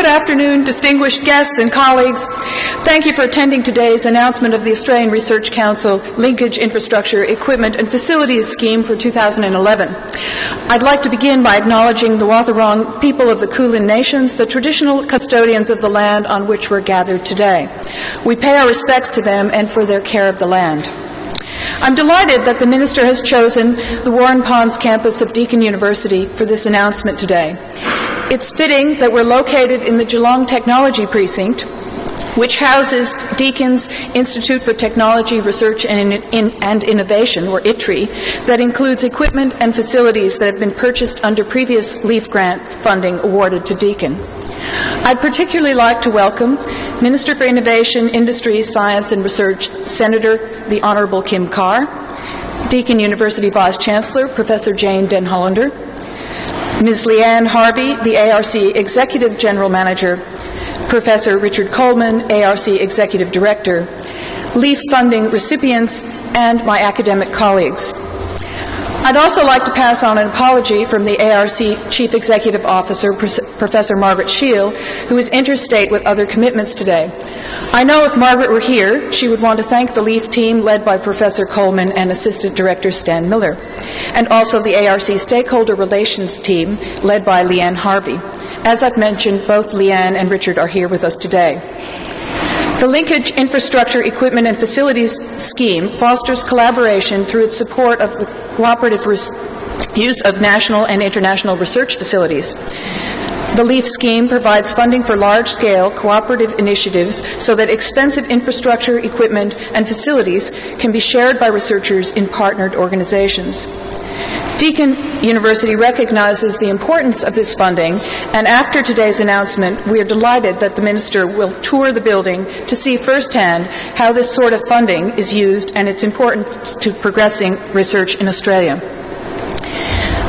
Good afternoon, distinguished guests and colleagues. Thank you for attending today's announcement of the Australian Research Council Linkage Infrastructure Equipment and Facilities Scheme for 2011. I'd like to begin by acknowledging the Wathaurong people of the Kulin Nations, the traditional custodians of the land on which we're gathered today. We pay our respects to them and for their care of the land. I'm delighted that the Minister has chosen the Warren Ponds campus of Deakin University for this announcement today. It's fitting that we're located in the Geelong Technology Precinct, which houses Deakin's Institute for Technology, Research and Innovation, or ITRI, that includes equipment and facilities that have been purchased under previous LIEF grant funding awarded to Deakin. I'd particularly like to welcome Minister for Innovation, Industry, Science and Research, Senator the Honourable Kim Carr, Deakin University Vice-Chancellor, Professor Jane Den Hollander, Ms. Leanne Harvey, the ARC Executive General Manager, Professor Richard Coleman, ARC Executive Director, LIEF funding recipients, and my academic colleagues. I'd also like to pass on an apology from the ARC Chief Executive Officer, Professor Margaret Shiel, who is interstate with other commitments today. I know if Margaret were here, she would want to thank the LIEF team led by Professor Coleman and Assistant Director Stan Miller, and also the ARC Stakeholder Relations team led by Leanne Harvey. As I've mentioned, both Leanne and Richard are here with us today. The Linkage Infrastructure Equipment and Facilities Scheme fosters collaboration through its support of the cooperative use of national and international research facilities. The LIEF scheme provides funding for large-scale cooperative initiatives so that expensive infrastructure, equipment, and facilities can be shared by researchers in partnered organizations. Deakin University recognizes the importance of this funding, and after today's announcement, we are delighted that the Minister will tour the building to see firsthand how this sort of funding is used and its importance to progressing research in Australia.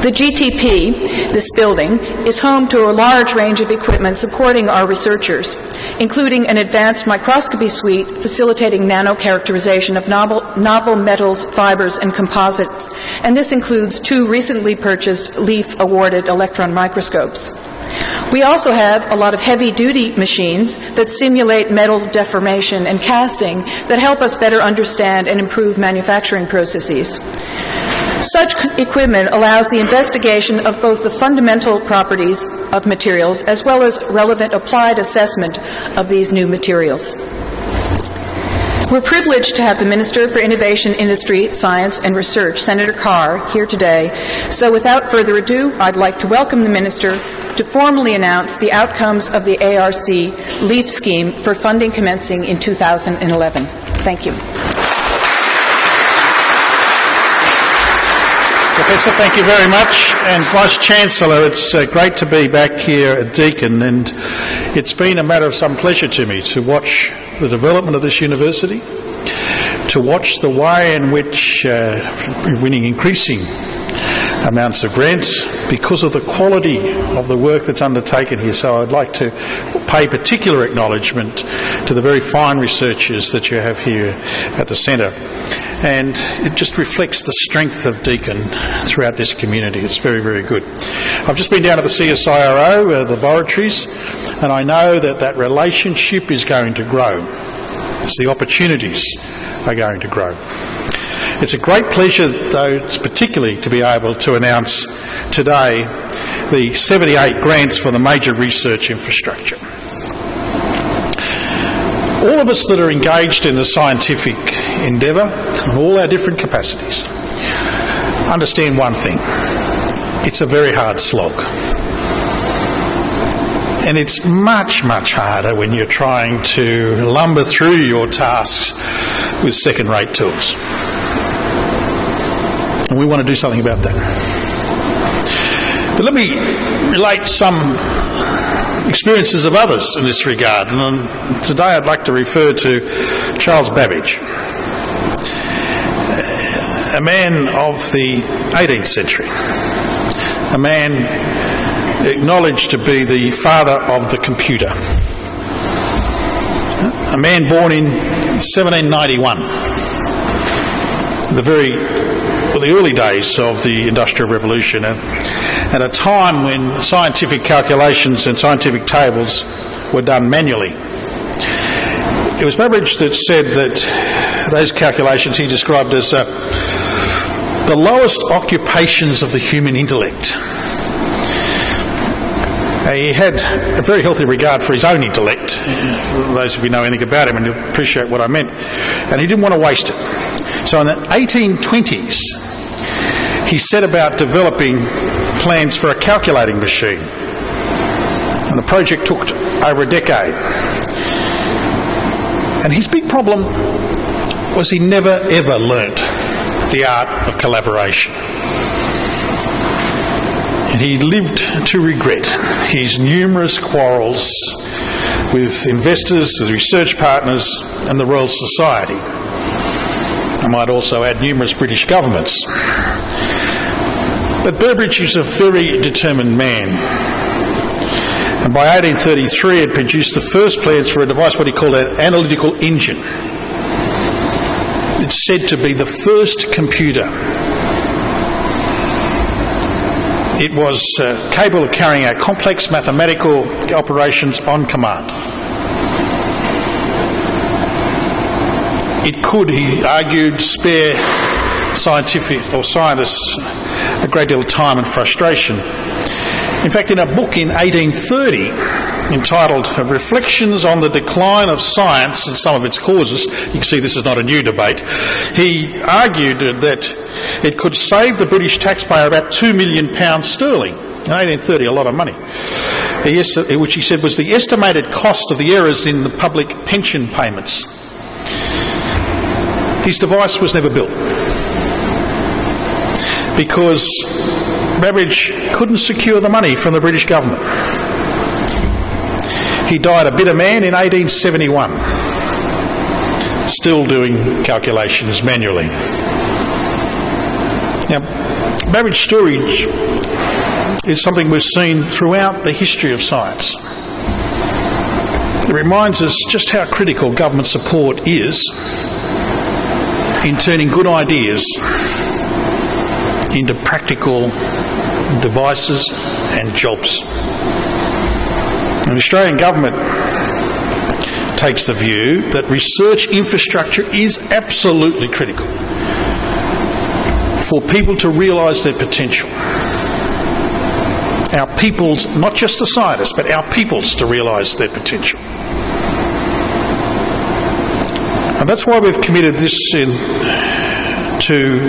The GTP, this building, is home to a large range of equipment supporting our researchers, including an advanced microscopy suite facilitating nano-characterization of novel metals, fibers, and composites, and this includes 2 recently purchased LIEF-awarded electron microscopes. We also have a lot of heavy-duty machines that simulate metal deformation and casting that help us better understand and improve manufacturing processes. Such equipment allows the investigation of both the fundamental properties of materials as well as relevant applied assessment of these new materials. We're privileged to have the Minister for Innovation, Industry, Science and Research, Senator Carr, here today. So without further ado, I'd like to welcome the Minister to formally announce the outcomes of the ARC LIEF scheme for funding commencing in 2011. Thank you. Professor, thank you very much. And Vice-Chancellor, it's great to be back here at Deakin, and it's been a matter of some pleasure to me to watch the development of this university, to watch the way in which we're winning increasing amounts of grants because of the quality of the work that's undertaken here. So I'd like to pay particular acknowledgement to the very fine researchers that you have here at the centre. And it just reflects the strength of Deakin throughout this community. It's very, very good. I've just been down to the CSIRO, the laboratories, and I know that that relationship is going to grow. It's the opportunities are going to grow. It's a great pleasure, though, particularly to be able to announce today the 78 grants for the major research infrastructure. All of us that are engaged in the scientific endeavour, in all our different capacities, understand one thing: it's a very hard slog. And it's much, much harder when you're trying to lumber through your tasks with second-rate tools. And we want to do something about that. But let me relate some experiences of others in this regard. And today I'd like to refer to Charles Babbage, a man of the 18th century, a man acknowledged to be the father of the computer, a man born in 1791, the very the early days of the Industrial Revolution, at a time when scientific calculations and scientific tables were done manually. It was Babbage that said that those calculations he described as the lowest occupations of the human intellect. He had a very healthy regard for his own intellect. Those of you know anything about him and you'll appreciate what I meant. And he didn't want to waste it. So in the 1820s, he set about developing plans for a calculating machine. And the project took over a decade. And his big problem was he never ever learnt the art of collaboration. And he lived to regret his numerous quarrels with investors, with research partners and the Royal Society. I might also add numerous British governments. But Burbridge is a very determined man. And by 1833 had produced the first plans for a device, what he called an analytical engine. It's said to be the first computer. It was capable of carrying out complex mathematical operations on command. It could, he argued, spare scientists a great deal of time and frustration. In fact, in a book in 1830 entitled Reflections on the Decline of Science and Some of Its Causes, you can see this is not a new debate, he argued that it could save the British taxpayer about £2 million sterling. In 1830, a lot of money, which he said was the estimated cost of the errors in the public pension payments. His device was never built because Babbage couldn't secure the money from the British government. He died a bitter man in 1871, still doing calculations manually. Now, Babbage storage is something we've seen throughout the history of science. It reminds us just how critical government support is in turning good ideas into practical devices and jobs. And the Australian government takes the view that research infrastructure is absolutely critical for people to realise their potential. Our peoples, not just the scientists, but our peoples to realise their potential. And that's why we've committed this to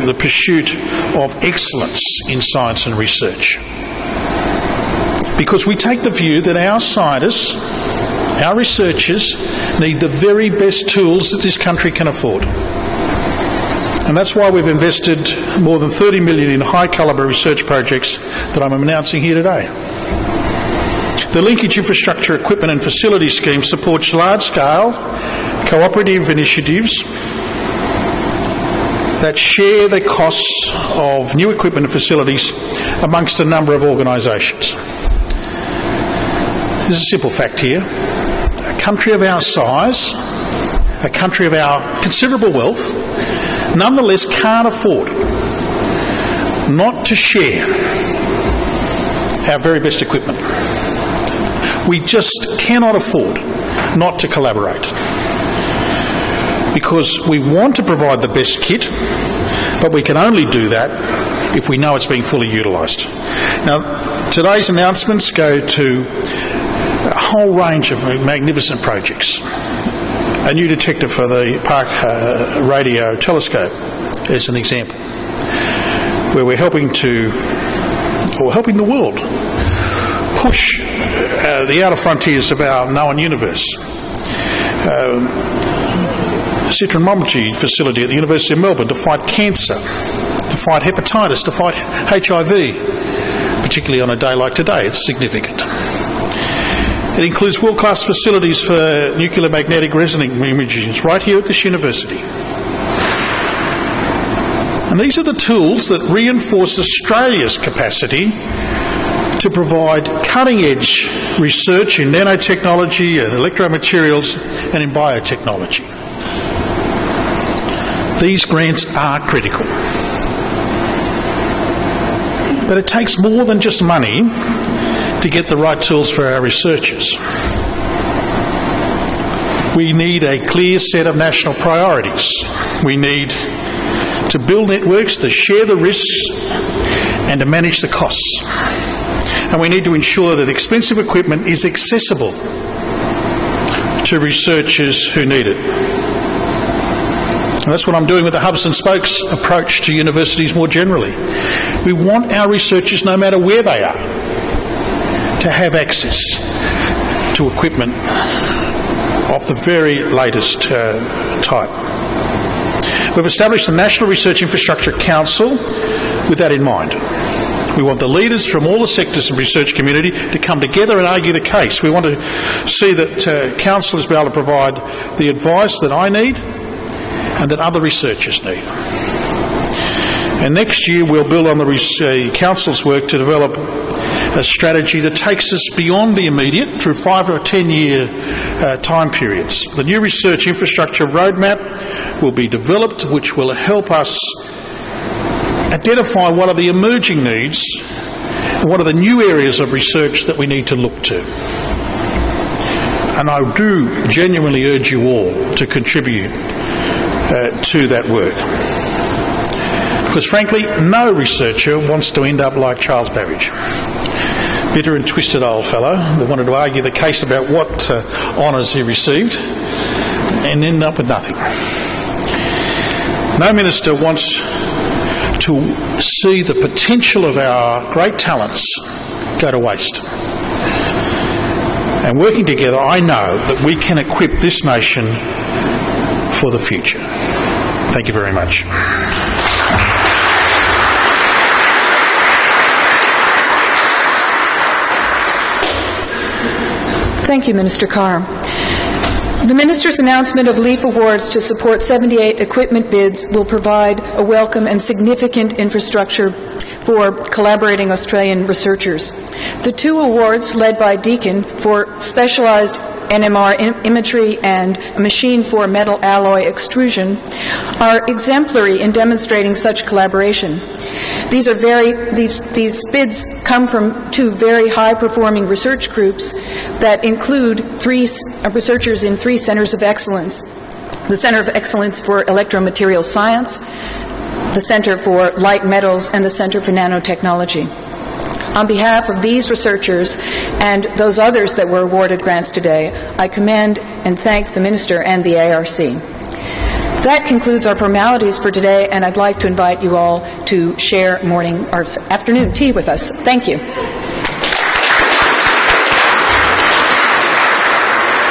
the pursuit of excellence in science and research. Because we take the view that our scientists, our researchers, need the very best tools that this country can afford. And that's why we've invested more than $30 million in high-calibre research projects that I'm announcing here today. The Linkage Infrastructure Equipment and Facilities Scheme supports large-scale cooperative initiatives that share the costs of new equipment and facilities amongst a number of organisations. There's a simple fact here. A country of our size, a country of our considerable wealth, nonetheless can't afford not to share our very best equipment. We just cannot afford not to collaborate, because we want to provide the best kit, but we can only do that if we know it's being fully utilised. Now, today's announcements go to a whole range of magnificent projects. A new detector for the Park Radio Telescope is an example, where we're helping the world push the outer frontiers of our known universe. Cytometry facility at the University of Melbourne to fight cancer, to fight hepatitis, to fight HIV, particularly on a day like today. It's significant. It includes world-class facilities for nuclear magnetic resonance imaging right here at this university. And these are the tools that reinforce Australia's capacity to provide cutting-edge research in nanotechnology and electromaterials and in biotechnology. These grants are critical. But it takes more than just money to get the right tools for our researchers. We need a clear set of national priorities. We need to build networks to share the risks and to manage the costs. And we need to ensure that expensive equipment is accessible to researchers who need it. And that's what I'm doing with the hubs and spokes approach to universities more generally. We want our researchers, no matter where they are, to have access to equipment of the very latest type. We've established the National Research Infrastructure Council with that in mind. We want the leaders from all the sectors of the research community to come together and argue the case. We want to see that councillors be able to provide the advice that I need and that other researchers need. And next year we'll build on the council's work to develop a strategy that takes us beyond the immediate through 5 or 10 year time periods. The new research infrastructure roadmap will be developed, which will help us identify what are the emerging needs and what are the new areas of research that we need to look to. And I do genuinely urge you all to contribute to that work. Because frankly, no researcher wants to end up like Charles Babbage. Bitter and twisted old fellow that wanted to argue the case about what honours he received and end up with nothing. No minister wants to see the potential of our great talents go to waste. And working together, I know that we can equip this nation for the future. Thank you very much. Thank you, Minister Carr. The Minister's announcement of LIEF awards to support 78 equipment bids will provide a welcome and significant infrastructure for collaborating Australian researchers. The 2 awards, led by Deakin for specialised NMR imagery and a machine for metal alloy extrusion, are exemplary in demonstrating such collaboration. These bids come from 2 very high-performing research groups that include 3 researchers in 3 centres of excellence: the Centre of Excellence for Electromaterial Science, the Centre for Light Metals, and the Centre for Nanotechnology. On behalf of these researchers and those others that were awarded grants today, I commend and thank the Minister and the ARC. That concludes our formalities for today, and I'd like to invite you all to share morning or afternoon tea with us. Thank you.